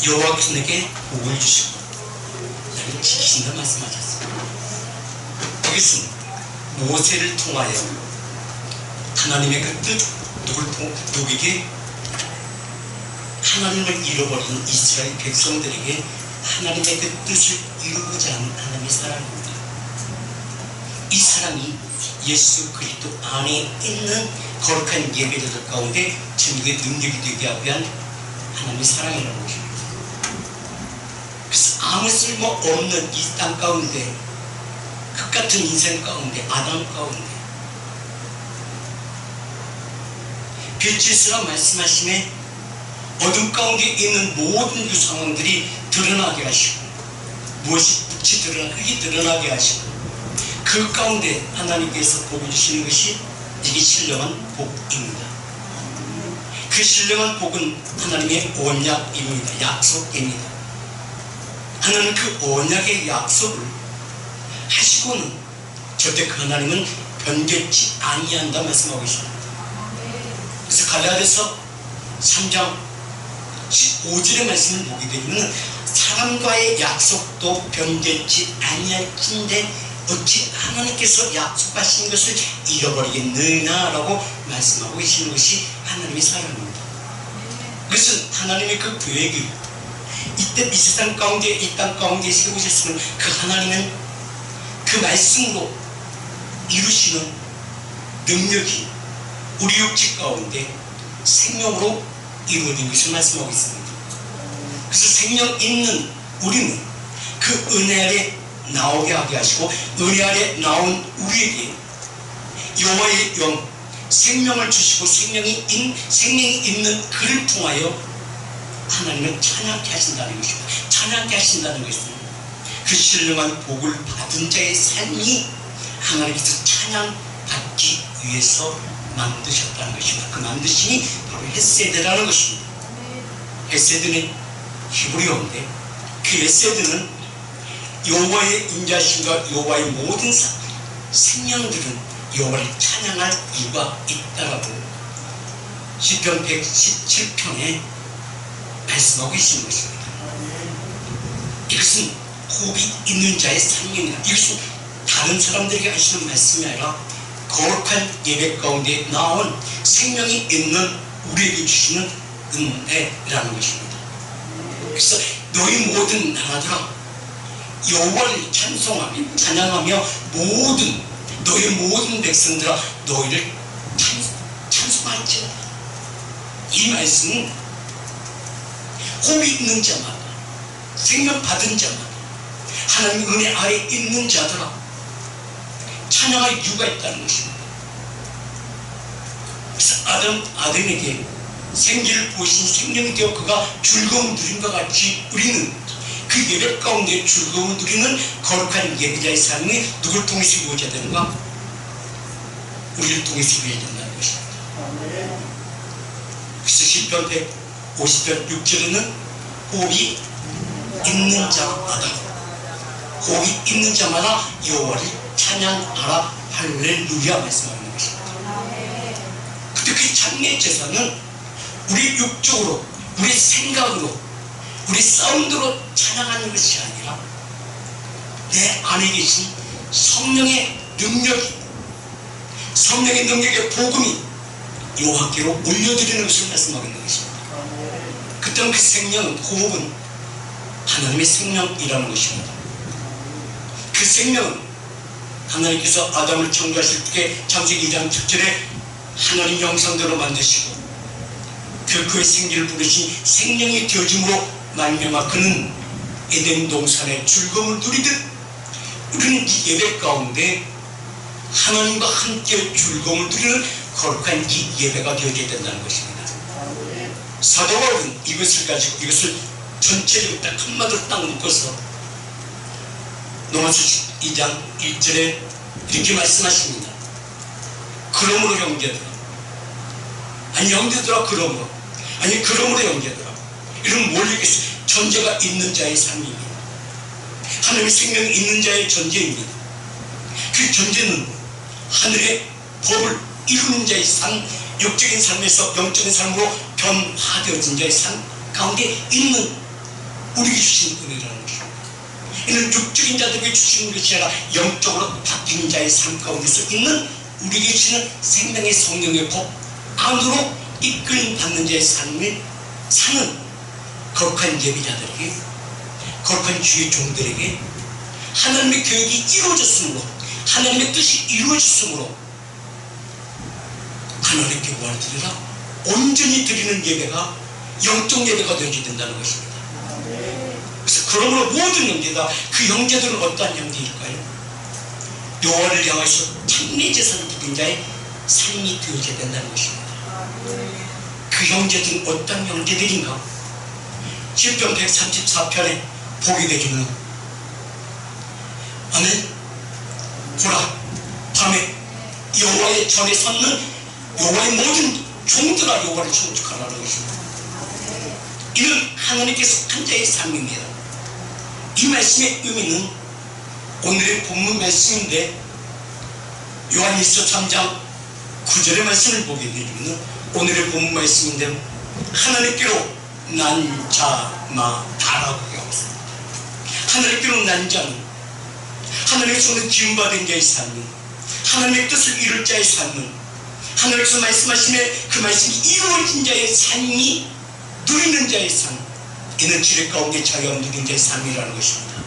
여호와께서 내게 복을 주시고 나를 지키신다 말씀하셨습니다. 이것은 모세를 통하여 하나님의 그 뜻, 누구에게 하나님을 잃어버린 이스라엘 백성들에게 하나님의 그 뜻을 이루고자 하는 하나님의 사랑입니다. 이 사랑이 예수 그리스도 안에 있는 거룩한 예배자들 가운데 천국의 능력이 되게 하기 위한 하나님의 사랑이라는 것입니다. 그래서 아무 쓸모없는 이 땅 가운데, 끝같은 인생 가운데, 아담 가운데 빛이 있으라 말씀하심에 어둠 가운데 있는 모든 그 상황들이 드러나게 하시고, 무엇이 빛이 흙이 드러나게 하시고, 그 가운데 하나님께서 복을 주시는 것이 이게 신령한 복입니다. 그 신령한 복은 하나님의 언약입니다. 약속입니다. 하나님 그 언약의 약속을 하시고는 절대 그 하나님은 변개치 아니한다 말씀하고 계십니다. 그래서 갈라디아서 3장 15절의 말씀을 보게 되면 사람과의 약속도 변개치 아니할진대 어찌 하나님께서 약속하신 것을 잃어버리겠느냐라고 말씀하고 계시는 것이 하나님의 사랑입니다. 그것은 하나님의 그 계획이 이때 이 세상 가운데, 이 땅 가운데 세우셨으면 그 하나님은 그 말씀으로 이루시는 능력이 우리 육체 가운데 생명으로 이루어진 것을 말씀하고 있습니다. 그래서 생명 있는 우리는 그 은혜 아래 나오게 하게 하시고, 은혜 아래 나온 우리에게 여호와의 영 생명을 주시고 생명이 있는 그를 통하여 하나님은 찬양케 하신다는 것입니다. 찬양케 하신다는 것은 그 신령한 복을 받은 자의 삶이 하나님께서 찬양받기 위해서 만드셨다는 것입니다. 그 만드심이 바로 헤세드라는 것입니다. 헤세드는 히브리어인데 그 헤세드는 여호와의 인자심과 여호와의 모든 생명들은 여호와를 찬양할 이유가 있다라고 시편 117편에 말씀하고 계시는 것입니다. 이것은 호흡이 있는 자의 삶입니다. 이것은 다른 사람들에게 하시는 말씀이 아니라 거룩한 예배 가운데 나온 생명이 있는 우리에게 주시는 은혜라는 것입니다. 그래서 너희 모든 나라들아 여호와를 찬송하며 찬양하며 너희 모든 백성들아 너희를 찬송할지어다. 이 말씀은 호흡이 있는 자마다, 생명 받은 자마다, 하나님 은혜 아래 있는 자들아 찬양할 이유가 있다는 것입니다. 그래서 아담에게 생기를 부으신 생명이 되어 그가 즐거움 누린과 같이 우리는 그 예배 가운데 즐거움을 누리는 거룩한 예배자의 삶이 누굴 통해서 이루어져야 되는가? 우리를 통해서 이루어져야 된다는 것입니다. 그래서 시편 150편 6절에는 호흡이 있는 자마다 여호와를 찬양하라 할렐루야 말씀하는 것입니다. 근데 그 찬미의 제사는 우리 육적으로, 우리 생각으로, 우리 사운드로 찬양하는 것이 아니라 내 안에 계신 성령의 능력의 복음이 여호와께로 올려드리는 것을 말씀하고 있는 것입니다. 그때는 그 생명은, 호흡은 하나님의 생명이라는 것입니다. 그 생명은 하나님께서 아담을 창조하실 때 창세기 2장 7절에 하나님 형상대로 만드시고 그의 생기를 부르신 생명이 되어짐으로 말미암아 그는 에덴 동산의 즐거움을 누리듯 우리는 이 예배 가운데 하나님과 함께 즐거움을 누리는 거룩한 이 예배가 되어져야 된다는 것입니다. 사도 바울은 이것을 가지고 이것을 전체적으로 딱 한마디로 딱 묶어서 로마서 2장 1절에 이렇게 말씀하십니다. 그러므로 형제들아, 그러므로 형제들아, 이런 뭘 얘기했어요? 존재가 있는 자의 삶입니다. 하나님의 생명이 있는 자의 존재입니다. 그 존재는 하늘의 법을 이루는 자의 삶, 육적인 삶에서 영적인 삶으로 변화되어진 자의 삶 가운데 있는 우리에게 주신 은혜라는 것입니다. 이는 육적인 자들에게 주신 것이 아니라 영적으로 바뀐 자의 삶 가운데서 있는 우리에게 주시는 생명의 성령의 법 안으로 이끌림 받는 자의 삶을 사는 거룩한 예비자들에게, 거룩한 주의 종들에게 하나님의 계획이 이루어졌으므로, 하나님의 뜻이 이루어졌으므로 하나님께 구하를 드리라 온전히 드리는 예배가 영적 예배가 되게 된다는 것입니다. 그래서 그러므로 모든 형제다, 그 형제들은 어떠한 형제일까요? 여호와를 향해서 참내 제사를 드린 자의 삶이 되어야 된다는 것입니다. 그 형제들은 어떤 형제들인가? 시편 134편에 보게 되기는 아멘. 보라, 밤에 여호와의 전에 섰는 여호와의 모든 종들아 여호와를 청축하라는 것입니다. 이는 하나님께 속한 자의 삶입니다. 이 말씀의 의미는 오늘의 본문 말씀인데 요한일서 3장 9절의 말씀을 보게 되면 오늘의 본문 말씀인데 하나님께로 난 자마다라고 하고 있습니다. 하나님께로 난 자는 하나님의 손에 기운받은 자의 삶은, 하나님의 뜻을 이룰 자의 삶은, 하나님께서 말씀하시면 그 말씀이 이루어진 자의 삶이 누리는 자의 삶, 이는 지뢰 가운데 자유함 누린 자의 삶이라는 것입니다.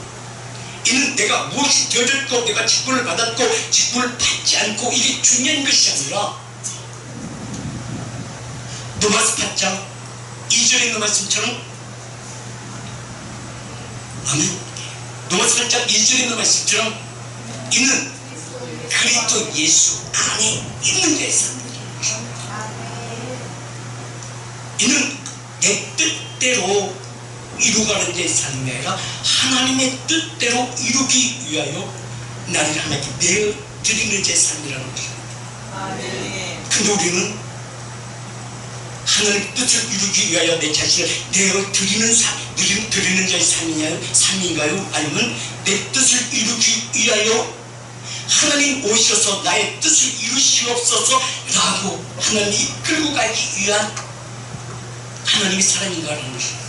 이는 내가 무엇이 되어졌고 내가 직분을 받았고 직분을 받지 않고 이게 중요한 것이 아니라 로마서 8장 2절에 있는 말씀처럼 아멘. 로마서 8장 2절에 있는 말씀처럼 이는 그리스도 예수 안에 있는 자의 삶입니다. 이는 내 뜻대로 이루가는 자의 삶이 아니라 하나님의 뜻대로 이루기 위하여 나를 하나님께 내어드리는 자의 삶이라는 것입니다. 근데 우리는 하나님의 뜻을 이루기 위하여 내 자신을 내어드리는 드리는 자의 삶인가요? 아니면 내 뜻을 이루기 위하여 하나님 오셔서 나의 뜻을 이루시옵소서 라고 하나님이 이끌고 가기 위한 하나님의 사람인가라는 것입니다.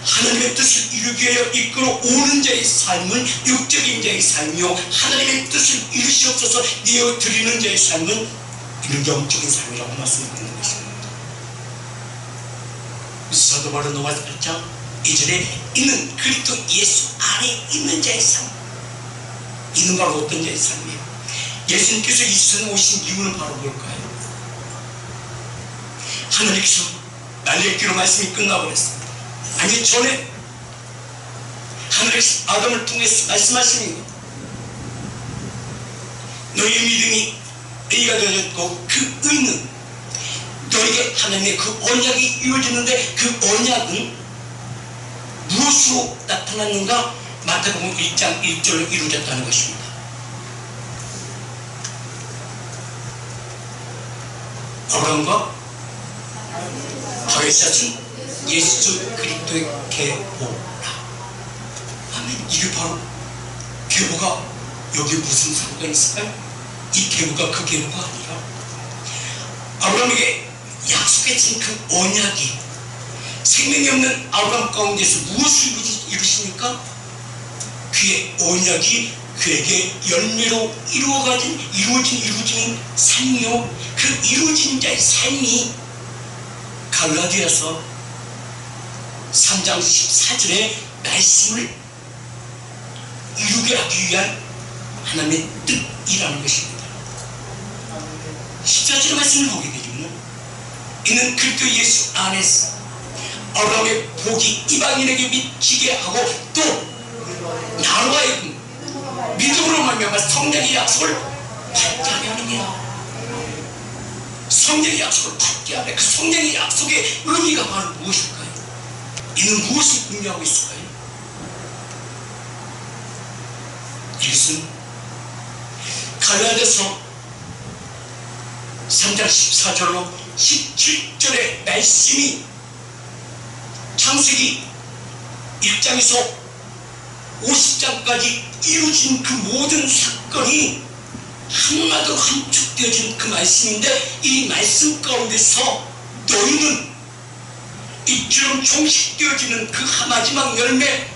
하나님의 뜻을 이루기 위하여 이끌어 오는 자의 삶은 육적인 자의 삶이요, 하나님의 뜻을 이루시옵소서 내어드리는 자의 삶은 이는 영적인 삶이라고 말씀드리는 것입니다. 사도 바울은 로마서 8장 2절에 이는 그리스도 예수 안에 있는 자의 삶, 이는 바로 어떤 자의 삶이에요? 예수님께서 이 세상에 오신 이유는 바로 뭘까요? 하나님께서 날렸기로 말씀이 끝나버렸습니다. 아니 전에 하나님께서 아담을 통해서 말씀하시는 것, 너희의 믿음이 의가 되어졌고 그 의는 너에게 하나님의 그 언약이 이루어지는데 그 언약은 무엇으로 나타났는가? 마태복음 1장 1절로 이루어졌다는 것입니다. 아브라함과 다윗이 찾은 예수 그리스도의 계보라. 아멘. 이게 바로 계보가 여기에 무슨 상관이 있을까요? 이 계보가 그 계보가 아니라 아브라함에게 약속했던 그 언약이 생명이 없는 아브라함 가운데서 무엇을 이루십니까? 그의 언약이 그에게 열매로 이루어진 삶이요, 그 이루어진 자의 삶이 갈라디아서 3장 14절의 말씀을 이루게 하기 위한 하나님의 뜻이라는 것입니다. 14절의 말씀을 보게 되면 이는 그리스도 예수 안에서 아브라함의 복이 이방인에게 미치게 하고 또 나로 하여금 믿음으로 말미암아 성령의 약속을 받게 하려 함이라. 성령의 약속을 받게 하려. 그 성령의 약속의 의미가 바로 무엇일까요? 이는 무엇을 의미하고 있을까요? 이것은 갈라디아서 3장 14절로 17절의 말씀이 창세기 1장에서 50장까지 이루어진 그 모든 사건이 한마디로 함축되어진 그 말씀인데, 이 말씀 가운데서 너희는 이처럼 종식되어지는 그 마지막 열매를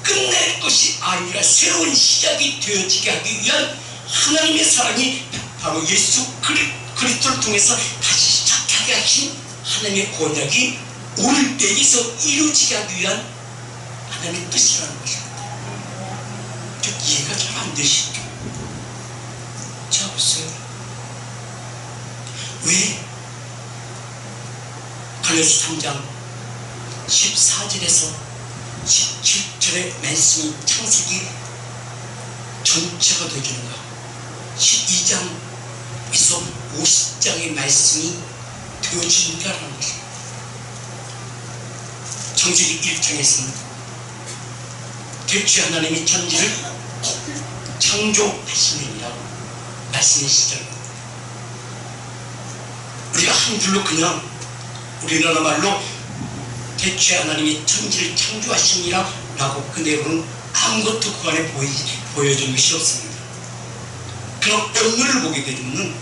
끝낼 것이 아니라 새로운 시작이 되어지게 하기 위한 하나님의 사랑이 바로 예수 그리스도를 통해서 다시 시작하게 하신 하나님의 권약이 오늘 때에서 이루어지게 하기 위한 하나님의 뜻이라는 것입니다. 좀 이해가 잘 안 되시죠? 자, 보세요. 왜 갈라디아서 3장 14절에서 17절의 말씀이 창세기 전체가 되어지는가? 12장에서 50장의 말씀이 되어지는가라는 것입니다. 창세기 1장에서는 대추 하나님이 천지를 창조하시느니라고 말씀이 시작합니다. 우리가 한 줄로 그냥 우리나라 말로 대추 하나님이 천지를 창조하시니라 라고 그 내용은 아무것도 그 안에 보여준 것이 없습니다. 그럼 언어를 보게 되면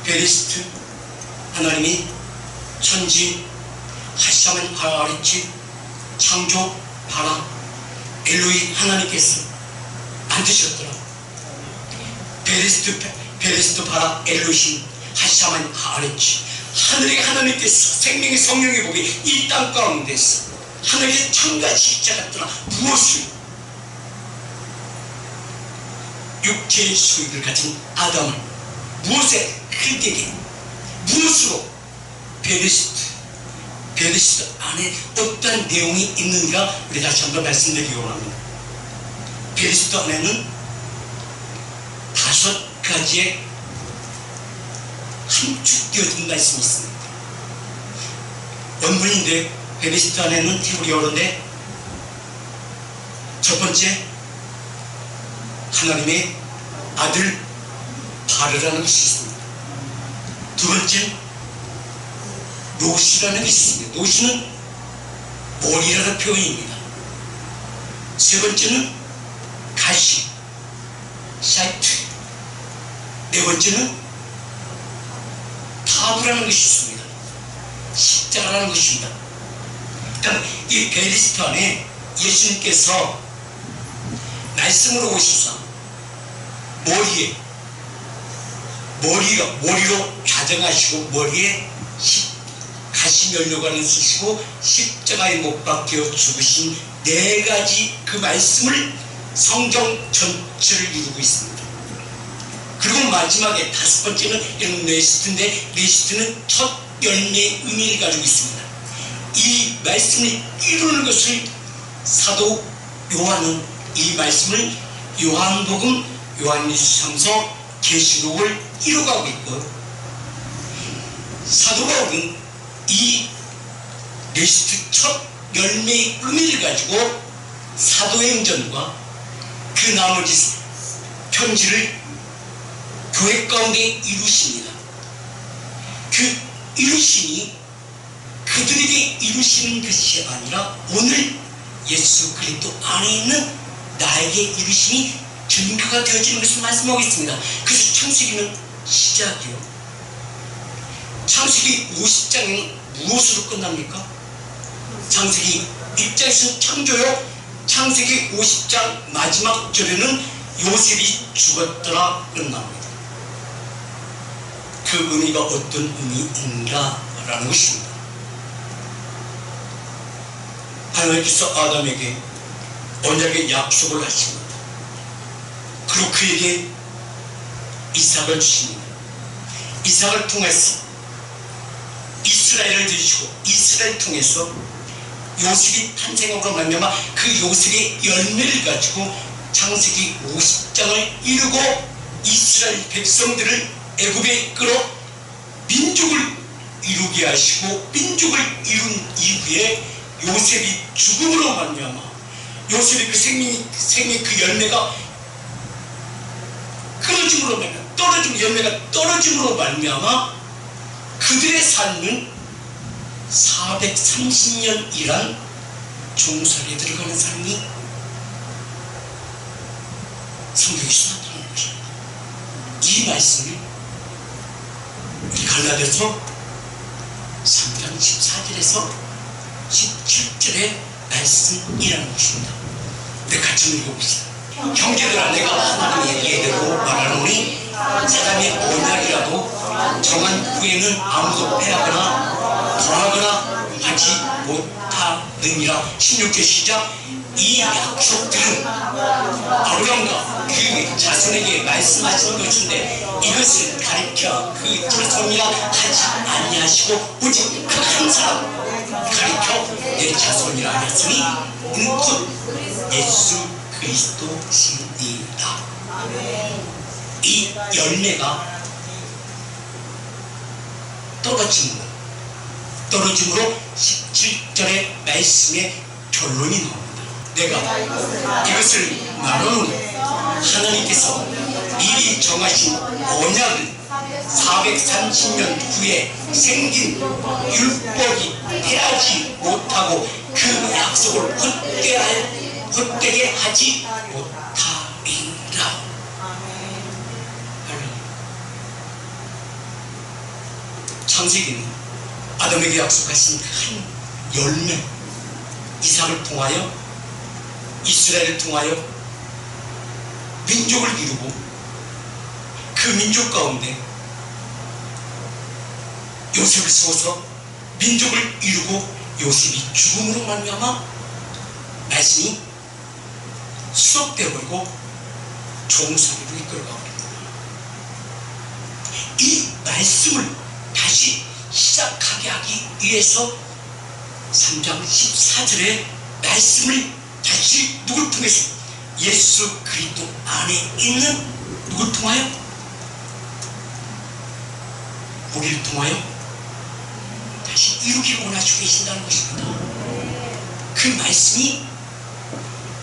베리스트 하나님이 천지 하샤만 하아리치 창조 바라 엘로이 하나님께서 만드셨더라. 베리스트 바라 엘로이 하샤만 하아리치 하늘의 하나님께서 생명의 성령의 복이 이 땅 가운데서 하늘의 창같이 시작했더라. 무엇을? 육체의 수익을 가진 아담을 무엇에 그에게 무엇으로 베리스트 안에 어떤 내용이 있는가 우리 다시 한번 말씀드리기 원합니다. 베리스트 안에는 5가지의 함축되어진 말씀이 있습니다. 원문인데 베리스트 안에는 히브리어인데 첫 번째 하나님의 아들 바르라는 것이 있습니다. 두 번째 노시라는 것이 있습니다. 노시는 머리라는 표현입니다. 세 번째는 가시 사이트, 네 번째는 타부라는 것이 있습니다. 십자가라는 것입니다. 일단 이 베리스트 안에 예수님께서 말씀으로 오시사 머리로 좌정하시고 머리에 가시면류관을 쓰시고 십자가에 못 박혀 죽으신 4가지 그 말씀을 성경 전체를 이루고 있습니다. 그리고 마지막에 5번째는 이런 레시트인데 레시트는 첫 열매의 의미를 가지고 있습니다. 이 말씀을 이루는 것을 사도 요한은 이 말씀을 요한복음, 요한일서서, 계시록을 이루어가고 있고 사도 바울은 이 레시트 첫 열매의 의미를 가지고 사도행전과 그 나머지 편지를 교회 가운데 이루십니다. 그 이루심이 그들에게 이루시는 것이 아니라 오늘 예수 그리스도 안에 있는 나에게 이루심이 증거가 되어지는 것을 말씀하고 있습니다. 그래서 창세기는 시작이요. 창세기 50장은 무엇으로 끝납니까? 창세기 1장에서는 창조요. 창세기 50장 마지막 절에는 요셉이 죽었더라 끝납니다. 그 의미가 어떤 의미인가라는 것입니다. 하나님께서 아담에게 언약의 약속을 하십니다. 그리고 그에게 이삭을 주십니다. 이삭을 통해서 이스라엘을 주시고 이스라엘을 통해서 요셉이 탄생으로 말미암아 그 요셉의 열매를 가지고 창세기 50장을 이루고 이스라엘 백성들을 애굽에 이끌어 민족을 이루게 하시고 민족을 이룬 이후에 요셉이 죽음으로 말미암아 요셉의 그 생명 그 열매가 끊어짐으로 말미암아 열매가 떨어짐으로 말미암아 그들의 삶은 430년이란 종살이에 들어가는 삶이 성경에서 나타나는 것입니다. 이 말씀을 우리 갈라디아서 3장 3장 14절에서 17절의 말씀이라는 것입니다. 내 같이 읽어봅시다. 형제들아, 내가 하나님의 예대로 말하노니 사람이 언약이라도 정한 후에는 아무도 패하거나 더하거나 하지 못하느니라. 16절 시작. 이 약속들은 아브라함과 그 자손에게 말씀하신 것인데 이것을 가리켜 그 자손이라 하지 아니하시고 오직 그 한 사람 가리켜 내 자손이라 하였으니 이는 곧 예수 그리스도시니라. 이 열매가 떨어짐으로 17절의 말씀의 결론이 나옵니다. 내가 이것을 말하노니 하나님께서 미리 정하신 언약을 430년 후에 생긴 율법이 패하지 못하고 그 약속을 헛되게 하지 못하리라. 창세기는 아담에게 약속하신 한 열매, 이삭을 통하여 이스라엘을 통하여 민족을 이루고 그 민족 가운데 요셉을 세워서 민족을 이루고 요셉이 죽음으로 말미암아 말씀이 수록되어버리고 종살이로 이끌어가버립니다. 이 말씀을 다시 시작하게 하기 위해서 3장 14절의 말씀을 다시 누굴 통해서? 예수 그리스도 안에 있는 누굴 통하여? 우리를 통하여 다시 이루기를 원하시고 계신다는 것입니다. 그 말씀이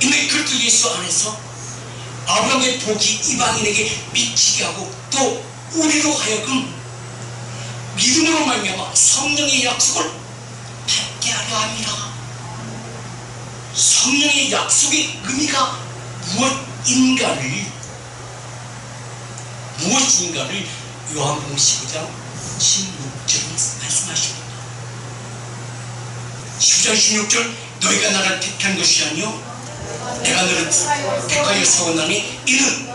이미 그리스도 예수 안에서 아브라함의 복이 이방인에게 미치게 하고 또 우리로 하여금 믿음으로 말미암아 성령의 약속을 받게 하려 합니다. 성령의 약속의 의미가 무엇인가를 요한복음 15장 16절은 말씀하십니다. 15장 16절 너희가 나를 택한 것이 아니요 내가 너를 택하여 세웠나니 이는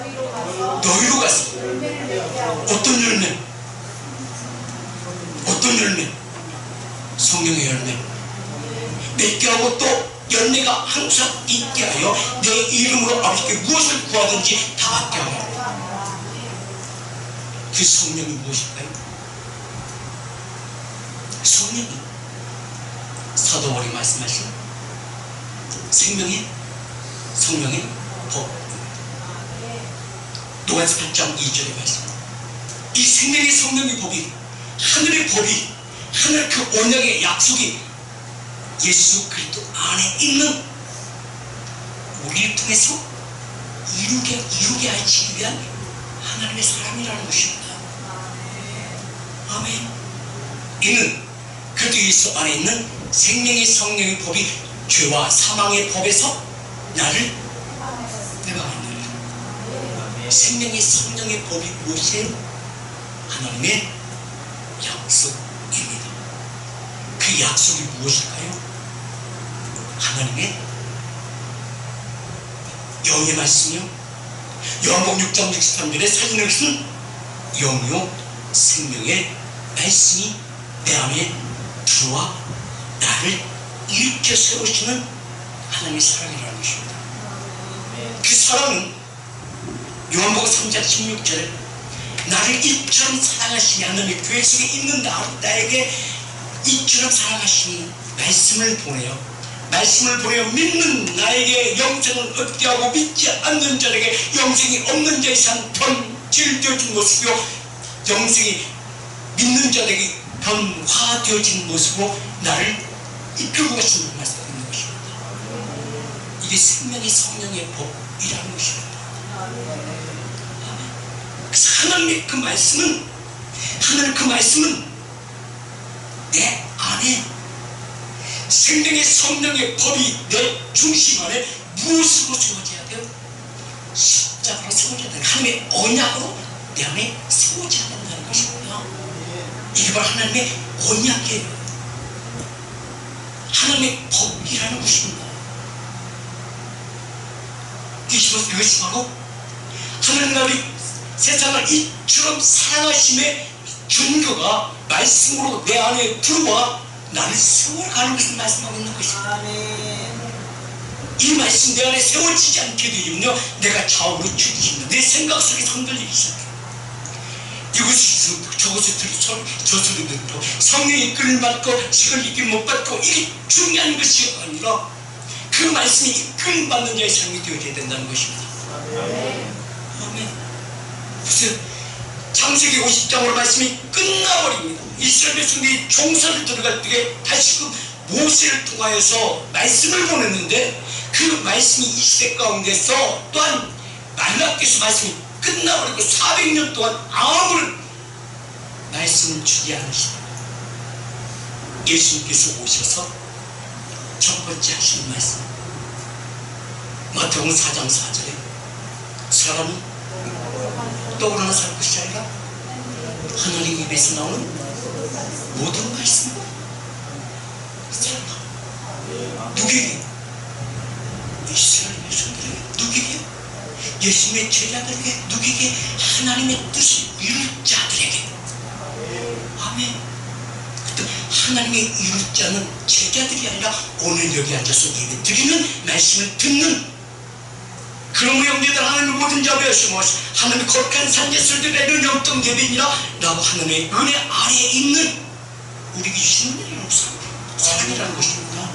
너희로 가서 어떤 열매? 성령의 열매 맺게 하고 또 열매가 항상 있게 하여 내 이름으로 아버지께 무엇을 구하든지 다 받게 하라. 그 성령이 무엇일까요? 성령이 사도 바울이 말씀하신 성령의 법, 로마서 8장 2절에 말씀. 이 생명의 성령의 법이 하늘의 법이 하늘 그 언약의 약속이 예수 그리스도 안에 있는 우리를 통해서 이루게 하시기 위한 하나님의 사람이라는 것입니다. 아멘. 이는 그리스도 예수 안에 있는 생명의 성령의 법이 죄와 사망의 법에서 나를 내가 만들어요. 생명의 성령의 법이 무엇이에요? 하나님의 약속입니다. 그 약속이 무엇일까요? 하나님의 영의 말씀이요. 요한복음 6장 63절에 살리는 것은 영이요 생명의 말씀이 내 안에 들어와 나를 일으켜 세우시는 하나님의 사랑이라는 것입니다. 그 사랑은 요한복음 3장 16절에 나를 이처럼 사랑하시니 하나님의 교회 속에 있는 나에게 이처럼 사랑하시니 말씀을 보내어 믿는 나에게 영생을 얻게 하고 믿지 않는 자에게 영생이 없는 자의 산 변질되어진 모습이요 영생이 믿는 자에게 변화되어진 모습으로 나를 이끌고 가시는 말씀인 것입니다. 이게 생명의 성령의 법이라는 것입니다. 하나님의 그 말씀은 내 안에 생명의 성령의 법이 내 중심 안에 무엇으로 세워져야 돼요? 십자가로 세워져야 돼요. 하나님의 언약으로 내 안에 세워져야 된다는 것입니다. 이게 바로 하나님의 언약이에요. 하나님의 법이라는 것입니다. 이것이 바로 하나님이 세상을 이처럼 사랑하심의 준교가 말씀으로 내 안에 들어와 나를 세워가는 것을 말씀하고 있는 것입니다. 이 말씀 내 안에 세워지지 않게 되면요, 내가 좌우로 추리십니다. 내 생각 속에 흔들리기 시작해요. 이것이 저것을 들어 저것을 듣고 성령의 이끌을 받고 식을 이끌 못 받고 이게 중요한 것이 아니라 그 말씀이 이끌 받는 자의 삶이 되어야 된다는 것입니다. 아멘. 보세요. 창세기 50장으로 말씀이 끝나버립니다. 이스라엘 백성들이 종살을 들어갈 때 다시금 모세를 통하여서 말씀을 보냈는데 그 말씀이 이 시대 가운데서 또한 말라기서 말씀이 끝나버리고 400년 동안 아무런 말씀을 주지 않으시다. 예수님께서 오셔서 첫 번째 하신 말씀, 마태복음 4장 4절에 사람이 떡으로나 살 것이 아니라 하나님 입에서 나오는 모든 말씀 살라. 누구에게? 이스라엘 백성들에게. 누구에게? 예수님의 제자들에게. 누구에게? 하나님의 뜻을 이룰 자들에게. 아멘. 하나님의 이룰 자는 제자들이 아니라 오늘 여기 앉아서 예배 드리는 말씀을 듣는 그러므로 형제들 하나님의 모든 자비에 심어서 하나님의 거룩한 산제설들의 영적 예배니라 라고 하나님의 은혜 아래에 있는 우리에게 주시는 은혜라는 사랑이라는 것입니다.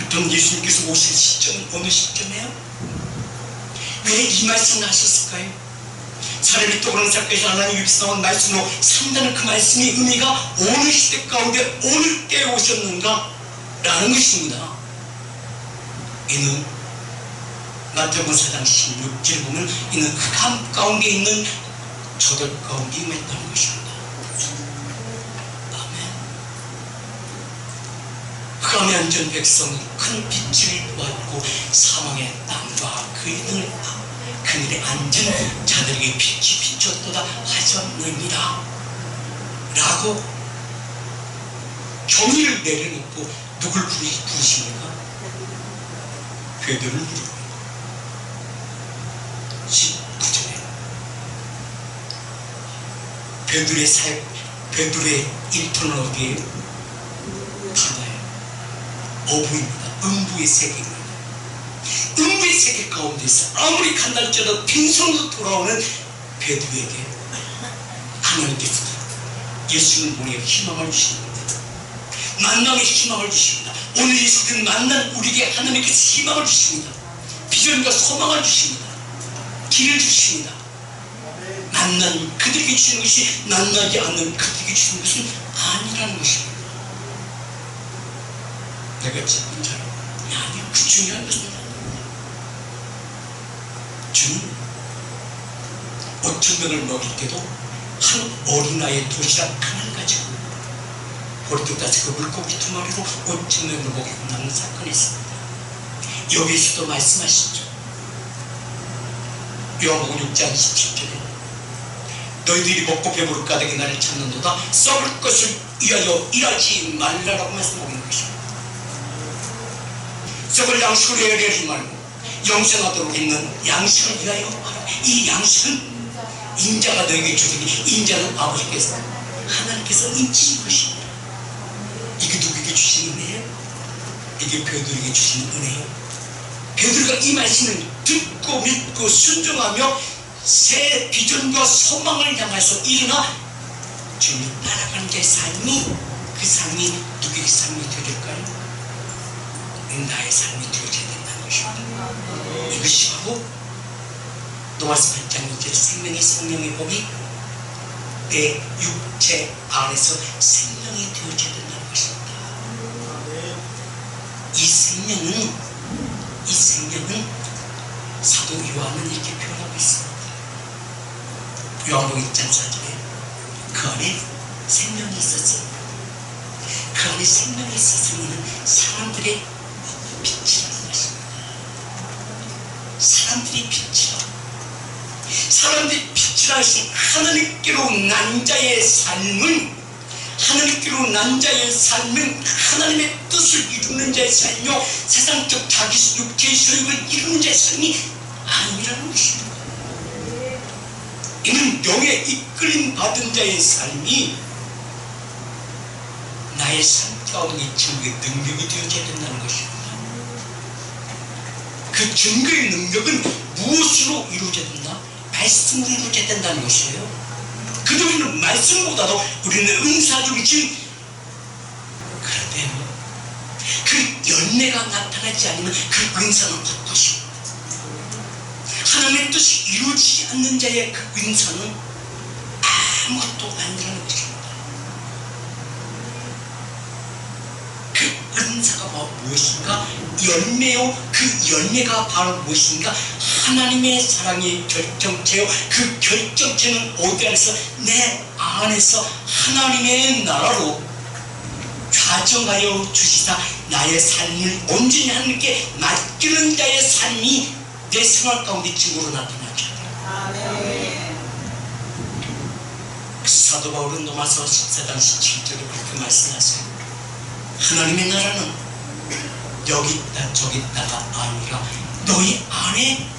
그럼 예수님께서 오실 시점은 어느 시점이에요? 왜 이 말씀을 하셨을까요? 사람이 떡으로는 살 것이 하나님 입에서 나온 말씀으로 산다는 그 말씀의 의미가 어느 시대 가운데 어느 때에 오셨는가 라는 것입니다. 이는 마태복음 4장 16절 보면 이는 흑암 가운데 있는 저들 가운데 임했다는 것입니다. 아멘. 흑암에 앉은 백성이 큰 빛을 보았고 사망의 땅과 그늘에 앉은 자들에게 빛이 비쳤도다 하셨느니라 라고 경위를 내려놓고 누굴 부르십니까? 베드로를 부르고 19절에 베드로의 일터는 어디에요? 바다에 어부입니다. 음부의 세계입니다. 음부의 세계 가운데서 아무리 간단할지라도 빈손으로 돌아오는 베드로에게 하나님께서 예수를 보내 희망을 주십니다. 만남의 희망을 주십니다. 오늘 예수를 만난 우리에게 하나님께서 희망을 주십니다. 비전과 소망을 주십니다. 길을 주십니다. 만난 그들에게 주시는 것이 만나지 않는 그들에게 주시는 것은 아니라는 것입니다. 내가 చెప్ప은 자로 아니요, 그 중요한 것입니다. 주는 5,000명을 먹일 때도 한 어린아이의 도시락 하나를 가지고 버리고 따서 그 물고기 2마리로 5,000명을 먹이고 남는 사건이 있습니다. 여기에서도 말씀하시죠. 요한복음 6장 17절에 너희들이 먹고 배부를 까닭에 나를 찾는도다 썩을 것을 위하여 일하지 말라라고 말씀하고 있는 것입니다. 썩을 양식을 위하여 일하지 말고 영생하도록 있는 양식을 위하여 하라. 이 양식은 인자가 너에게 주시니 인자는 아버지께서 하나님께서 인치신 것입니다. 이게 누구에게 주신 은혜예요? 이게 베드로에게 주신 은혜예요. 베드로가 이 말씀을 듣고 믿고 순종하며 새 비전과 소망을 향해서 일어나 주님을 따라가는 자의 삶이 그 삶이 누구의 삶이 되어질까요? 나의 삶이 되어져야 된다는 것입니다. 이것이 바로 로마서 8장 2절 생명이 성령의 법이 내 육체 안에서 생명이 되어져야 된다는 것입니다. 이 생명은 사도 요한은 이렇게 표현하고 있습니다. 요한복음 1장 4절에 그 안에 생명이 있었습니다. 그 안에 생명이 있었으면 사람들의 빛이라는 것입니다. 사람들이 빛이라 하신 하나님께로 난 자의 삶은 하나님께로 난 자의 삶은 하나님의 뜻을 이루는 자의 삶이요 세상적 자기 육체의 소욕을 이루는 자의 삶이 아니라는 것입니다. 이는 영에 이끌림 받은 자의 삶이 나의 삶 가운데 증거의 능력이 되어져야 된다는 것입니다. 그 증거의 능력은 무엇으로 이루어져야 된다? 말씀으로 이루어져야 된다는 것이에요. 그들은 말씀보다도 우리는 은사 중심. 그런데 그 열매가 나타나지 않으면 그 은사는 헛것이고 하나님의 뜻이 이루어지지 않는 자의 그 은사는 아무것도 아니라는 것입니다. 그 은사가 무엇인가? 열매요. 그 열매가 바로 무엇인가? 하나님의 사랑의 결정체요. 그 결정체는 어디 안에서? 내 안에서 하나님의 나라로 좌정하여 주시사 나의 삶을 온전히 하나님께 맡기는 자의 삶이 내 생활 가운데 증거로 나타나죠. 사도 바울은 로마서 14장 17절에 그렇게 말씀하세요. 하나님의 나라는 여기 있다 저기 있다가 아니라 너희 안에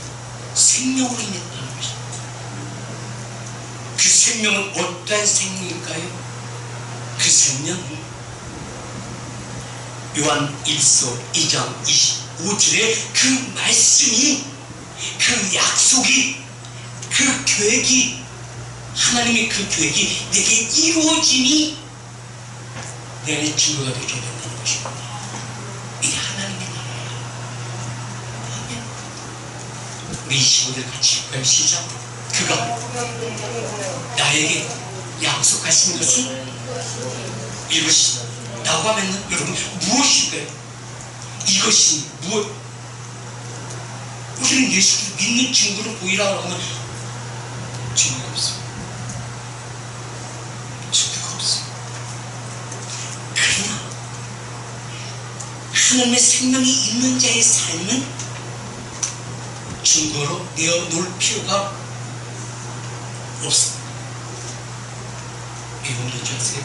생명으로 임했다는 것입니다. 그 생명은 어떠한 생명일까요? 그 생명은 요한 1서 2장 25절에 그 말씀이 그 약속이 그 계획이 하나님의 그 계획이 내게 이루어짐이 내 안에 증거가 되어야 된다는 것입니다. 이게 하나님의 나라예요. 우리 25절 같이 읽어요. 시작. 그가 나에게 약속하신 것은 이것이라고 하면 여러분 무엇일까요? 이것이 무엇? 우리는 예수를 믿는 증거를 보이라고 하면 증거가 없어요. 증거가 없어요. 그러나 하나님의 생명이 있는 자의 삶은 증거로 내어놓을 필요가 없습니다. 왜 그런지 아세요?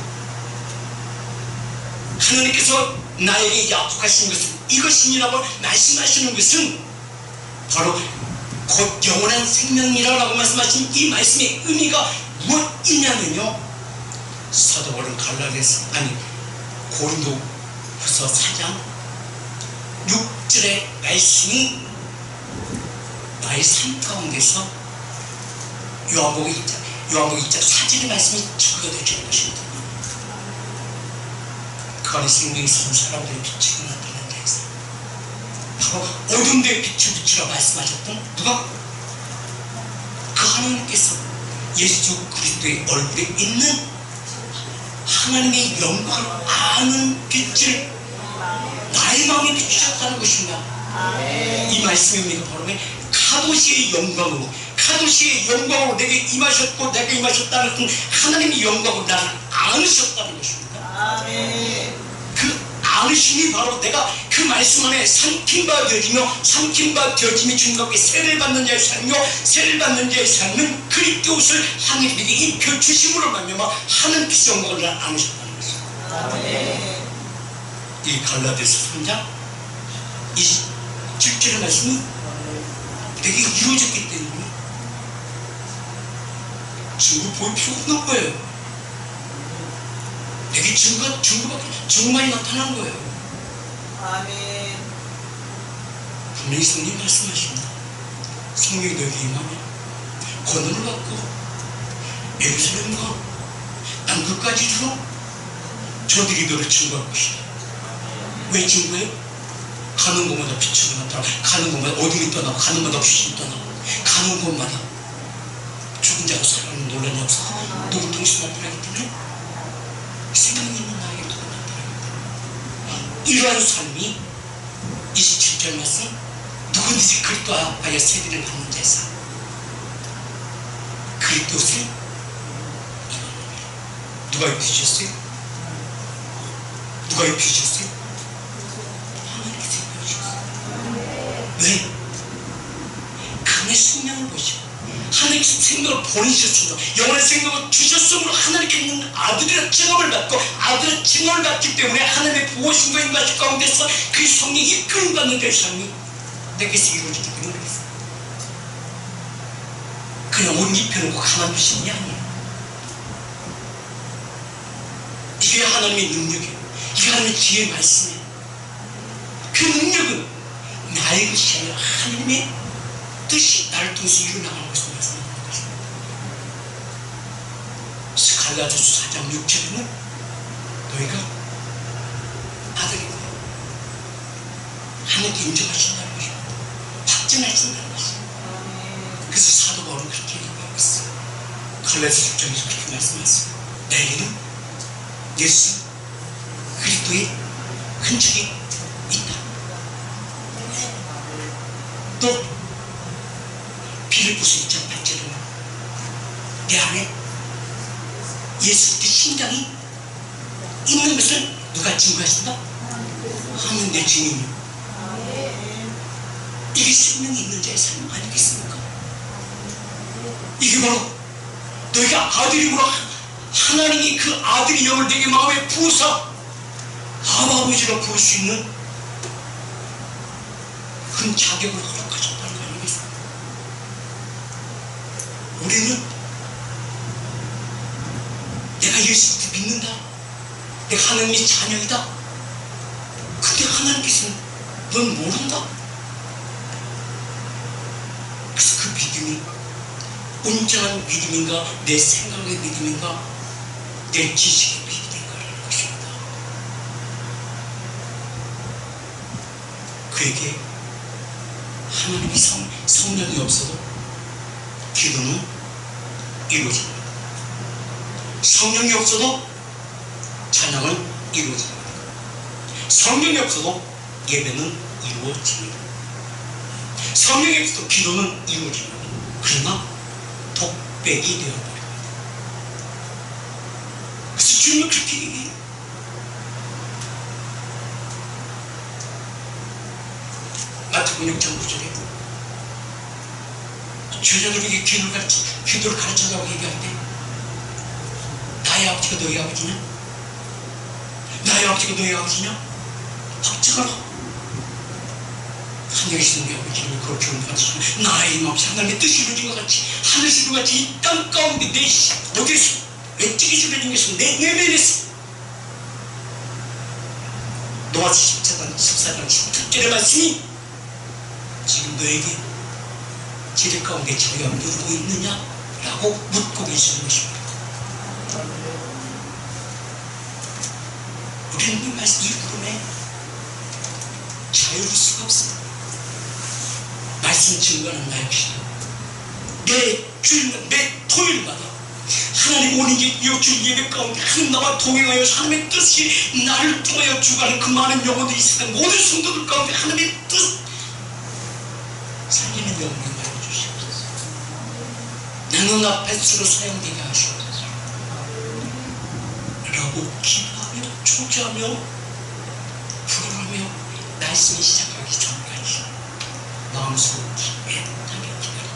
하나님께서 나에게 약속하신 것은 이것이니라고 말씀하시는 것은 바로 곧 영원한 생명이라고 말씀하신 이 말씀의 의미가 무엇이냐면요, 사도 바울은 고린도후서 4장 6절의 말씀이 나의 삶 가운데서 요한복음 2장 4절의 말씀이 증거가 되는 것입니다. 그 안에 생명이 있는 사람들의 빛이 나타난 자에서 바로 어두운 데에 빛을 비추라 말씀하셨던 누가? 그 하나님께서 예수 그리스도의 얼굴에 있는 하나님의 영광을 아는 빛을 나의 마음에 비추셨다는 것입니다. 이 말씀의 의미가 바로 카도시의 영광으로 내게 임하셨고 내게 임하셨다는 그 하나님의 영광으로 나를 안으셨다는 것입니다. 그 안으심이 바로 내가 그 말씀 안에 삼킴바 되어짐이 중간에 세례를 받는 자의 삶이요, 세례를 받는 자의 삶은 그리스도 옷을 하나님에게 입혀주심으로 말미암아 하나님께서 영광을 안으셨다는 것입니다. 이 갈라디아서 3장 27절의 말씀이 내게 이루어졌기 때문에 증거 보일 필요가 없는 거예요. 내게 증거만이 나타나는 거예요. 아멘. 분명히 성령 말씀하십니다. 성령이 너에게 임하면 권능을 받고 예루살렘과 땅끝까지 이르러 저들이 너를 증거할 것이다. 왜 증거해요? 가는 곳마다 빛이 나타나고, 가는 곳마다 어둠이 떠나고, 가는 곳마다 귀신이 떠나고, 가는 곳마다 죽은 자가 살아나는 놀라는 역사가 누굴 통해서 나타나기 때문에 생명이 있는 나에게 누가 나타나기 때문에 이러한 삶이 27절 말씀, 누구든지 그리스도 앞하여 세례를 받는 자의 삶, 그리스도를 누가 입히셨어요? 누가 입히셨어요? 왜? 그 안에 생명을 보시고 하나님께서 생명을 보내셨습니다. 영원한 생명을 주셨으므로 하나님께 있는 아들의 증언을 받고 아들의 증언을 받기 때문에 하나님의 보호신과 임하실 가운데서 그 성령이 이끌림받는 내 삶이 내게서 이루어지기 때문에 그랬어요. 그냥 옷 입혀놓고 가만히 두시는 게 아니에요. 이게 하나님의 능력이에요. 이게 하나님의 지혜의 말씀이에요. 그 능력은 나의 것이 아니라 하나님의 뜻이 나를 통해서 이루어나가는 것을 말씀하는 것입니다. 그래서 갈라디아서 4장 6절에는 너희가 아들이고 하나님께 인정하신다는 것입니다. 확증하신다는 것입니다. 그래서 사도 바울은 그렇게 얘기하고 있어요. 갈라디아서 6장에서 그렇게 말씀하세요. 내게는 예수 그리스도의 흔적이 있다. 또 빌립보서 2장 8절에는 내 안에 예수 그리스도의 심장이 있는 것을 누가 증거하신다? 하나님 내 주님이요. 이게 생명이 있는 자의 삶 아니겠습니까? 이게 바로 너희가 아들이므로 하나님이 그 아들의 영을 내게 마음에 부어서 아버지로 부을 수 있는 그런 자격을 허락하셨다는 거 아니겠습니까? 우리는 내가 예수를 믿는다, 내가 하나님의 자녀이다. 근데 하나님께서는 넌 모른다. 그래서 그 믿음이 온전한 믿음인가, 내 생각의 믿음인가, 내 지식의 믿음인가라는 것입니다. 그에게 하나님의 성령이 없어도 기도는 이루어집니다. 성령이 없어도 찬양은 이루어집니다. 성령이 없어도 예배는 이루어집니다. 성령이 없어도 기도는 이루어집니다. 그러나 독백이 되어버립니다. 그래서 주님은 그렇게 얘기해요. 마태복음 6장 9절에 제자들에게 기도를 가르쳐달라고 얘기할 때 나의 아버지가 너희 아버지냐? 나의 아버지가 너희 아버지냐? 확증하라. 하늘에 계신 우리 아버지를 그렇게 용서하시고 나의 마음이 하나님의 뜻이 이루어진 것 같이 하늘에서 이루어진 같이 이 땅 가운데 내 어디에서 외적이 이루어진 것은 내 내면에서 노아 14장 17절의 말씀이 지금 너에게 지뢰 가운데 자유가 누르고 있느냐라고 묻고 계시는 것입니다. 우리는 이 말씀, 이 구름에 자유로울 수가 없습니다. 말씀 증거하는 나의 것이다. 내 주일날, 내 토요일마다 하나님 오니게 주 예배 가운데 하나님 나와 동행하여 하나님의 뜻이 나를 통하여 주가는 그 많은 영혼들이 있으면 모든 성도들 가운데 하나님의 뜻 살리는 영혼을 말해주시옵소서. 나는 앞에 주로 사용되게 하시옵소서 라고 기도하며 초조하며 불안하며 말씀이 시작하기 전까지 마음속으로 애타게 기다립니다.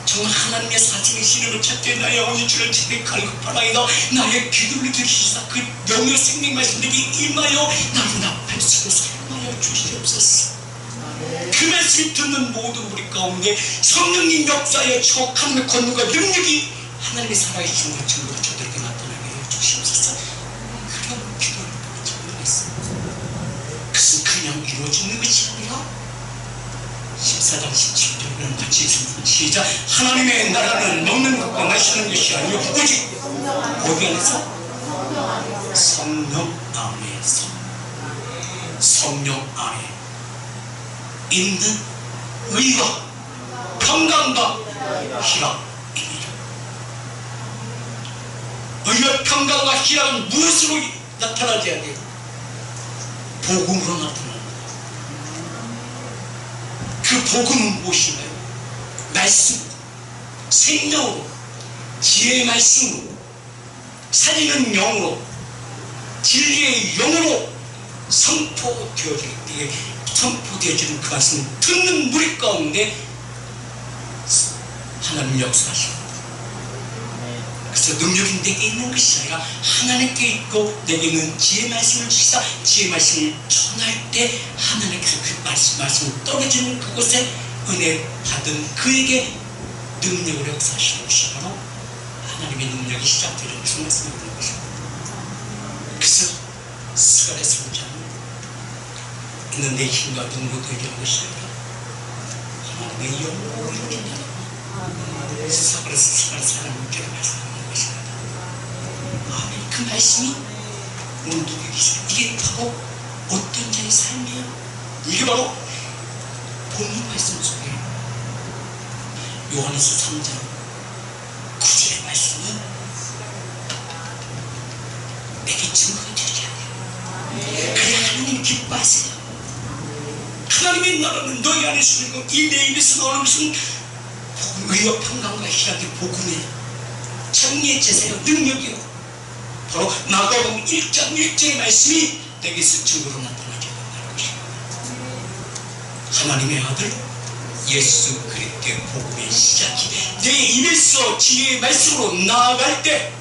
정말 하나님의 사랑의 신으로 찾되 나의 영혼이 주를 지백하고 바라이다. 나의 기도를 들으시사 그 영의 생명 말씀 내게 임하여 나를 나팔 쓰고 사용하여 주시옵소서. 그 말씀이 듣는 모든 우리 가운데 성령님 역사에 하나님의 권능과 능력이 하나님의 살아계신 것 증거로 저들에게 나타나게 해 주시옵소서. 그런 기도를 전하겠습니다. 그것은 그냥 이루어지는 것이 아니라 14장 17절에는 같이 읽습니다. 시작. 하나님의 나라는 먹는 것과 마시는 것이 아니요 오직 어디 안에서? 성령 안에서. 성령 안에 있는 의와 평강과 희락입니다. 의와 평강과 희락은 무엇으로 나타나져야 돼요? 복음으로 나타납니다. 그 복음은 무엇인가요? 말씀, 생명으로, 지혜의 말씀으로, 살리는 영으로, 진리의 영으로 선포되어질 때에 선포되어지는 그 말씀을 듣는 무리 가운데 하나님 역사하십니다. 그래서 능력이 내게 있는 것이 아니라 하나님께 있고 내게 있는 지혜 말씀을 주시다 지혜 말씀을 전할 때 하나님께서 그 말씀을 떨어지는 그곳에 은혜 받은 그에게 능력으로 역사하시는 것이 바로 하나님의 능력이 시작되는 것을 말씀드리는 것입니다. 그래서 스가랴 선지자는 있는 내 힘과 능력으로 얘기하는 것이 아니라 하나님의 영광을 이루겠다는 스가랴에서 사람들에게 말씀하는 것입니다. 아멘. 그 말씀이 오늘 누구에게 있어요? 이게 바로 어떤 자의 삶이에요? 이게 바로 본문 말씀 속에 요한에서 3장 9절의 말씀이 내게 증거가 되지 않아요. 그래 하나님 기뻐하세요. 하나님의 나라는 너희 안에서 있고 이 내 입에서 나오는 것은 의와 평강과 희락의 복음의 정의의 제사요 능력이요 바로 마가복음 1장 1절의 말씀이 내게서 증거로 나타나게 된다는 것입니다. 하나님의 아들 예수 그리스도의 복음의 시작이 내 입에서 지혜의 말씀으로 나아갈 때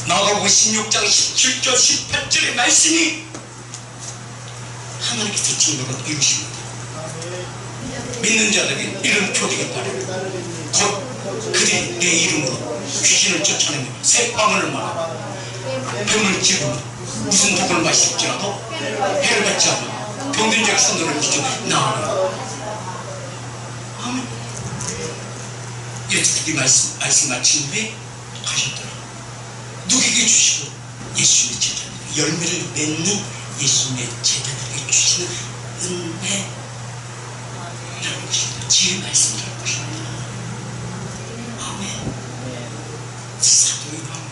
마가복음 16장 17절 18절의 말씀이 하나님께서 증거로 이루십니다. 믿는 자들에게 이런 표적이 따릅니다. 곧 그들이 내 이름으로 귀신을 쫓아내며 새 방언을 말하고 병을 찌르며 무슨 독을 마실지라도 해를 받지 않아 병든 자의 손으로 기죠 나아가라. 아멘. 예수님이 말씀 마친 후에 가셨더라. 누구에게 주시고 예수님의 제자들에게 열매를 맺는 예수님의 제자들에게 주시는 은혜 라는 것입니다. 지혜 말씀이라는 것입니다. 아멘. 사도 요한은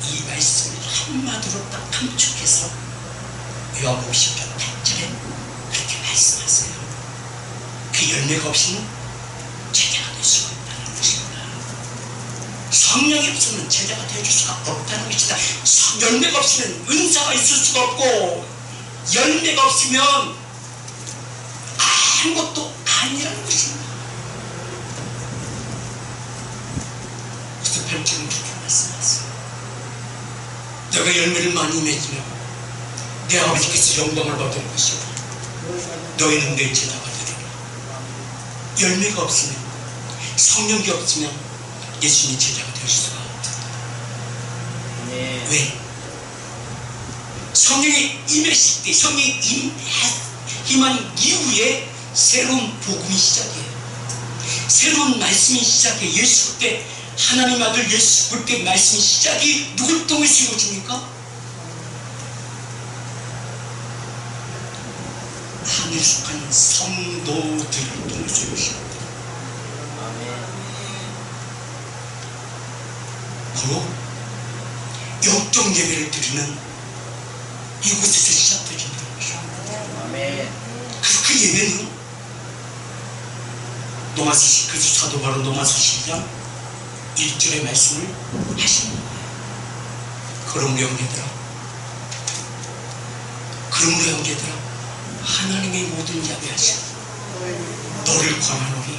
이 말씀을 한마디로 딱 감축해서 요한복음 10장 8절에 그렇게 말씀하세요. 그 열매가 없이는 제자가 될 수가 없다는 것입니다. 성령이 없으면 제자가 되어줄 수가 없다는 것이다. 열매가 없으면 은사가 있을 수가 없고 열매가 없으면 아무것도 아니라는 것입니다. 그래서 8절은 그렇게 말씀하세요. 내가 열매를 많이 맺으며 내 아버지께서 영광을 받을 것이고 너희는 내 제자가 되리라. 열매가 없으면 성령이 없으면 예수님이 제자가 될 수가 없다. 왜? 성령이 임했을 때 성령이 임한 이후에 새로운 복음이 시작해요. 새로운 말씀이 시작해요. 예수 그때 하나님 아들 예수 그때 말씀이 시작이 누굴 통해서 이루어집니까? 하늘에 속한 성도들을 통해서 이루어집니다. 바로 영적 예배를 드리는 이곳에서 시작되어진다는 것입니다. 그래서 그 예배는 로마서 그 사도 바로 로마서 12장 1절의 말씀을 하시는 거예요. 그러므로 형제들아 하나님의 모든 자비 하시고 너를 권하노니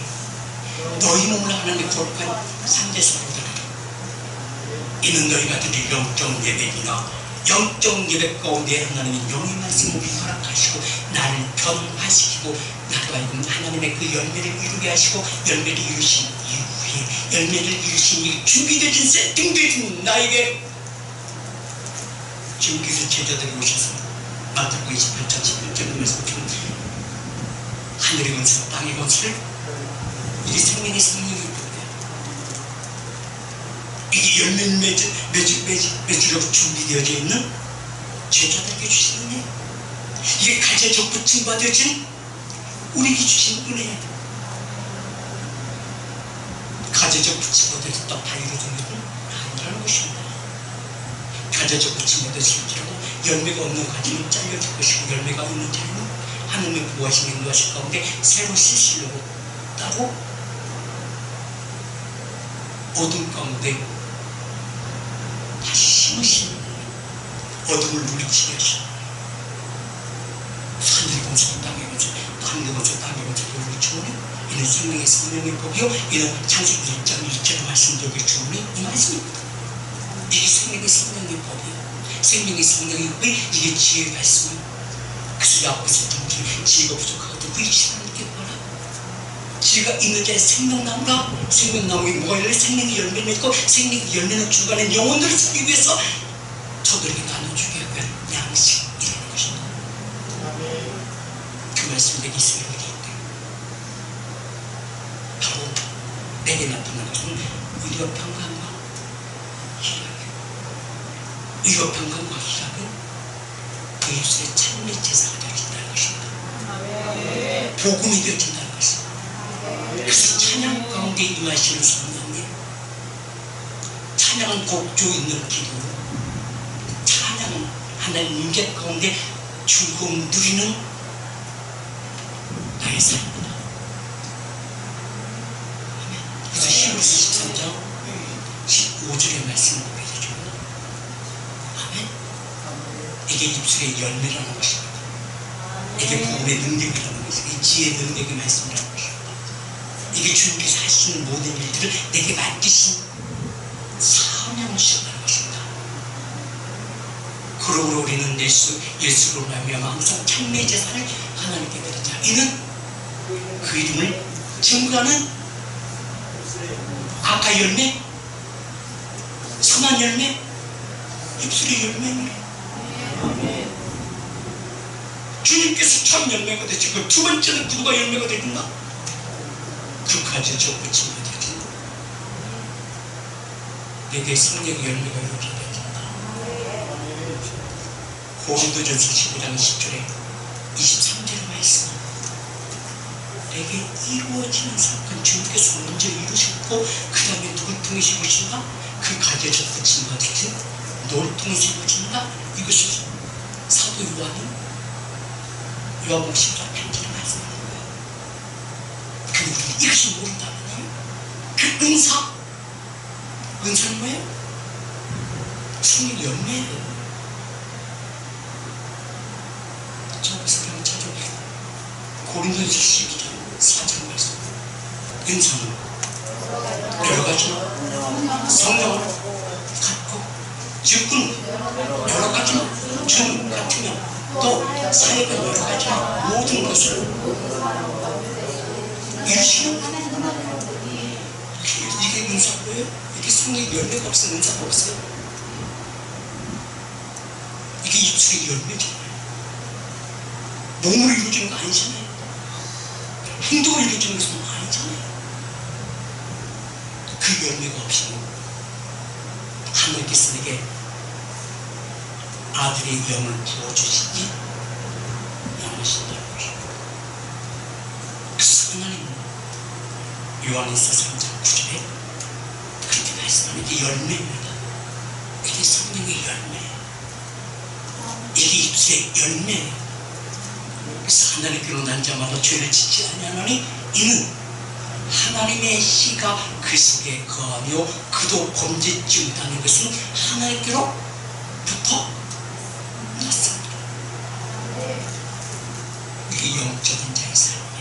너희 몸을 하나님의 거룩한 상제사로 드리라. 이는 너희가 드릴 영적 예배이나 영적 예배 가운데 하나님의 영의 말씀을 허락하시고 나를 변화시키고 나로 하여금 하나님의 그 열매를 이루게 하시고 열매를 이루신 이후에 열매를 이루신 이 준비되진 세팅되진 나에게 지금께서 제자들이 오셔서 마태복음 28장 11절의 말씀처럼 하늘의 건설 땅의 건설 이게 생명의 생명이 이게 열매를 맺으려고 준비되어져 있는 제자들에게 주신 은혜, 이게 가지에 접붙임 받아진 우리에게 주신 은혜. 가지에 접붙임 받아서 다 이루어진 것은 아니라는 것입니다. 가지에 접붙임 받아질지라도 열매가 없는 가지는 잘려질 것이고 열매가 있는 자는 하나님의 구하신 인도하실 가운데 새로 실시려고 따로 어둠 가운데 다시 심으시는 어둠을 물리치게 하시는 하늘의 건설 땅의 건설 하늘의 건설 땅의 건설 물리치면 이 이는 생명의 성령의 법이요 이는 창세기 1장 1절에 말씀드린 주님이 이 말씀입니다. 이게 생명의 성령의 법이요 생명의 성령의 법이 이게 지혜의 말씀이요. 그래서 야고보서 정말 지혜가 부족하거든 그 시간을 깨봐라. 지혜가 있는 자의 생명나무라. 생명나무에 뭐가 열려 생명의 열매를 맺고 생명의 열매는 주관의 영혼들을 살기 위해서 저들에게 나눠주기 위한 양식이라는 것입니다. 그 말씀 내게 있으면 이렇게 있대요. 바로 내게 나타나는 것은 의롭다함과 희락이요. 의롭다함과 희락은 그 입술에 참내 제사가 되어진다는 것입니다. 복음이 되어진다는 것입니다. 그래서 찬양 가운데 임하시는 성령님, 찬양은 곡조 있는 기도로, 찬양은 하나님 임재 가운데 즐거움 누리는 나의 삶이다. 그래서 히브리서 13장 15절의 말씀을 보게 되죠. 아멘. 이게 입술의 열매라는 것입니다. 이게 복음의 능력이라는 것입니다. 이게 지혜의 능력의 말씀이라는 것입니다. 이게 주님께서 하시는 모든 일들을 내게 맡기신 사명이시라는 것입니다. 그러므로 우리는 예수로 말미암아 항상 창례 제사를 하나님께 드리자. 이는 그 이름을 증거하는 아까 열매, 선한 열매, 입술의 열매입니다. 주님께서 첫 열매가 되지. 그 두 번째는 누가 열매가 되겠나? 그 가지 접붙임이 되지. 내게 성령의 열매가 이루어져야 된다. 고린도전서 12장 10절에 23절의 말씀. 내게 이루어지는 사건 주님께서 먼저 이루셨고 그 다음에 누굴 통해서 이루신가? 그 가지에 접붙임과 되지. 널 통해서 이루어진다. 이것을 사도 요한이 요한복음 10장 8절에 말씀하는 거예요. 근데 우리는 이것을 모른다면요. 그 은사는 뭐예요? 성령 열매예요. 저기서 그냥 찾아보세요. 고린도전서 12장 4절 말씀. 은사는 여러 가지나 성령을 갖고 직분 여러 가지나 전 같으면 또 사역은 여러 가지나 모든 것을 이루시는 이게 은사고요. 이게 성령의 열매가 없으면 은사가 없어요. 이게 입술의 열매잖아요. 몸으로 이루어지는 거 아니잖아요. 행동으로 이루어지는 것은 아니잖아요. 그 열매가 없으면 하나님께서 내게 아들의 영을 부어주시지 않으신다는 것입니다. 그래서 하나님은 요한일서 3장 9절에 그렇게 말씀하는 게 열매입니다. 이게 성령의 열매, 이게 입술의 열매. 그래서 하나님께로 난 자마다 죄를 짓지 아니하노니 이는 하나님의 씨가 그 속에 거하며 그도 범죄지 못하는 것은 하나님께로부터 났습니다. 이게 영적인 자의 삶이에요.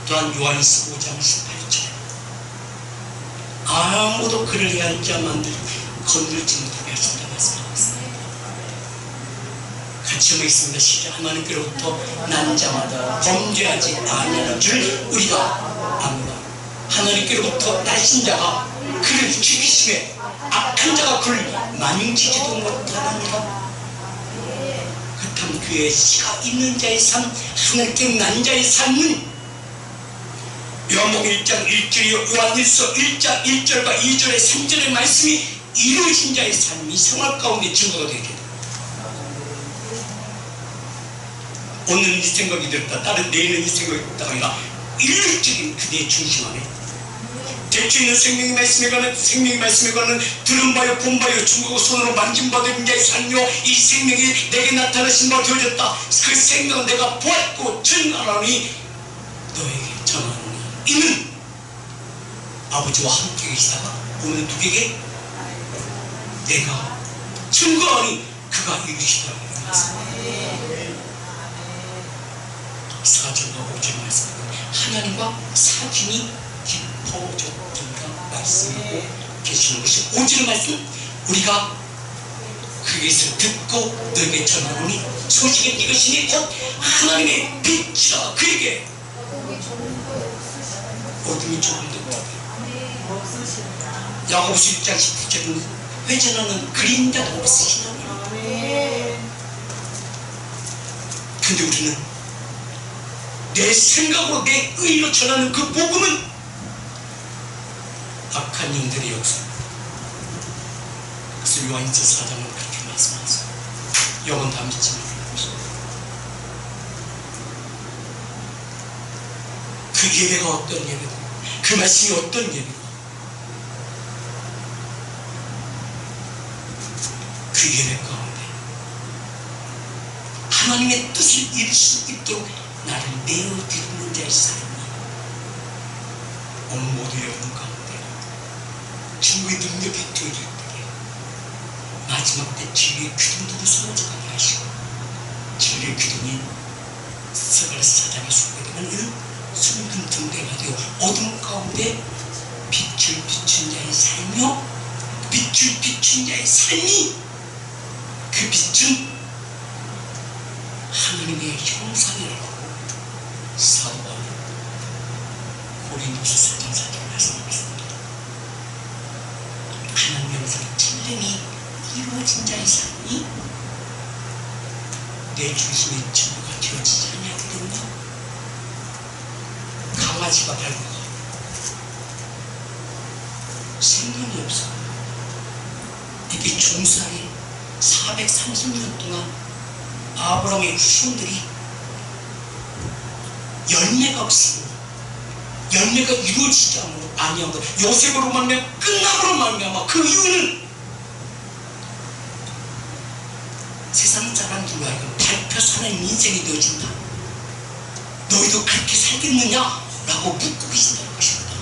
또한 요한일서 5장 18절에 아무도 그를 위한 자만들 건들지 못하게 하신다 말씀하고 있습니다. 같이 읽겠습니다. 시작. 하나님께로부터 난 자마다 범죄하지 아니하는 줄 우리가 압니다. 하나님께로부터 나신 자가 그를 죽이심에 악한 자가 그를 만용치지도 못하느니라. 그렇다면 그의 씨가 있는 자의 삶, 하늘께 난 자의 삶은 요한복음 1장 1절이요 요한일서 1장 1절과 2절의 3절의 말씀이 이루어진 자의 삶이 생활 가운데 증거가 되게 됩니다. 오늘은 이 생각이 들었다, 다른 내일은 이 생각이 들었다가 아니라 일률적인 그대의 중심 안에 대추 있는 생명의 말씀에 관한 들은 바요 본 바요 중국어 손으로 만진 바 된 자의 삶이요 이 생명이 내게 나타나신 바 되어졌다. 그 생명은 내가 보았고 증언하니 너에게 전하노니 이는 아버지와 함께 계시다가 오늘 누구에게 내가 증거하니 그가 이루시더라고요. 4절과 5절 말씀 하나님과 사귐이 깊어졌다 말씀하고 계시는 것이 5절 말씀 우리가 그것을 듣고 너에게 전하노니 소식은 이것이니 곧 하나님의 빛이라 그에게 어둠이 조금도 없다. 야고보서 6장 19절은 회전하는 그림자도 없으시다. 근데 우리는 내 생각으로 내 의로 전하는 그 복음은 악한 영들의 역사. 그래서 요한일서 4장은 그렇게 말씀하세요. 영은 다 믿지 말라고. 그 예배가 어떤 예배고 그 말씀이 어떤 예배고 그 예배 가운데 하나님의 뜻을 이룰 수 있도록 나를 내어드리는 자의 삶이 오늘 모두의 영혼 가운데 주의 능력이 되어질 때에 마지막 때 주의 기둥들을 소원적하게 하시고 주의 기둥이 스가랴서 4장에 소개되는 이런 순금 등대가 되어 어둠 가운데 빛을 비춘 자의 삶이요 빛을 비춘 자의 삶이 그 빛은 하나님의 형상이라고 사도 바울은 고린도서 4장 4절 말씀하셨습니다. 하나님의 형상이 진정이 이루어진 자의 삶이 내 중심의 전부가 되어지지 않냐거든요. 강아지가 밟고 생명이 없어. 이게 중사에 430년 동안 아브라함의 후손들이 열매가 없습니다. 열매가 이루어지지 아니한 것. 요셉으로 말미암아 끝남으로 말미암아 그 이유는 세상 사람들과 하여금 밟혀 사는 인생이 되어진다. 너희도 그렇게 살겠느냐? 라고 묻고 계신다는 것입니다.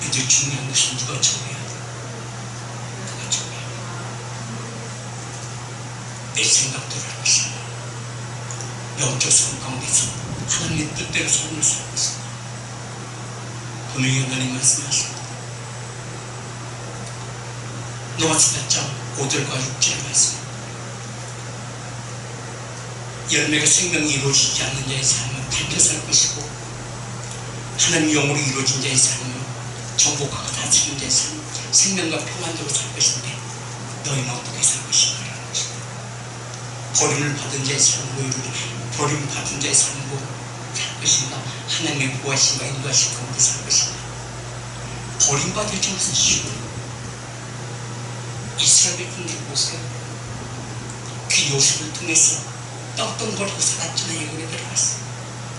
이제 중요한 것은 누가 정해야 돼? 누가 정해야 돼? 내 생각대로 할 것이야. 영적 삶 가운데서 하나님의 뜻대로 삶을 살고 있습니다. 분명히 하나님 말씀하십니다. 로마서 8장 5절과 6절의 말씀. 열매가 생명이 이루어지지 않는 자의 삶은 밟혀 살 것이고 하나님 영으로 이루어진 자의 삶은 정복하고 다스리는 자의 삶 생명과 평안대로 살 것인데 너희는 어떻게 살 것인가 라는 것입니다. 버림을 받은 자의 삶으로 버림받은 자의 삶으로 살 것인가 하나님의 구하심과 인도하심 가운데 살 것인가. 버림받을 것은 쉬워요. 이스라엘 백성들 보세요. 그 요셉을 통해서 떵떵거리고 살았잖아요. 애굽에 들어갔어요.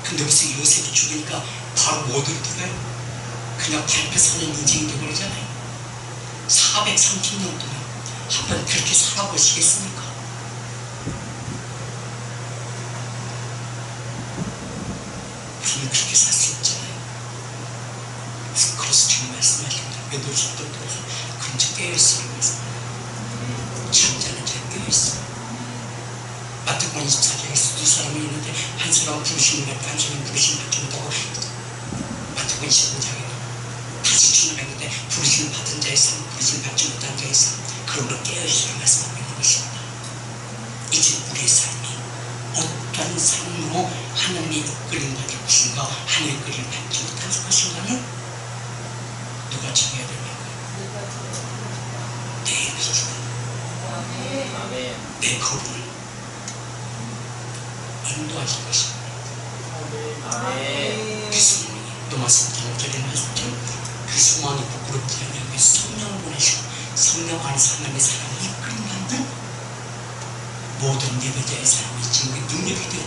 근데 무슨 요셉이 죽으니까 바로 못 들어가요. 그냥 밟혀 사는 인생이 되어버리잖아요. 430년 동안 한번 그렇게 살아보시겠습니까? 우리는 그렇게 살 수 없잖아요. 그래서 지금 말씀하십니다. 왜 노숙도 들어서 근처 깨어있으라고 말씀합니다. 잠자는 자에 깨어있어. 마태복음 24장에 두 사람이 있는데 한 사람은 부르심을 받고 한 사람은 부르심을 받지 못하고 마태복음 25장에 다시 출연했는데 부르심을 받은 자의 삶, 부르심을 받지 못한 자의 삶 그러므로 깨어있으라고 말씀하고 있는 것입니다. 이제 우리의 삶이 어떤 삶으로 하나님의 이끌림 받을 것인가 하나님의 이끌림 받지 못할 것인가는 누가 정해야 됩니까? 내 믿음, 내 거룩을 인도하실 것입니다. 그 성령이 로마서 5절에 말씀처럼 그 소망이 부끄럽지 않냐고 성령을 보내시고 성령 안에서 하나님의 사랑을 이끌림 받는 모든 예배자의 삶이 지금의 능력이 되어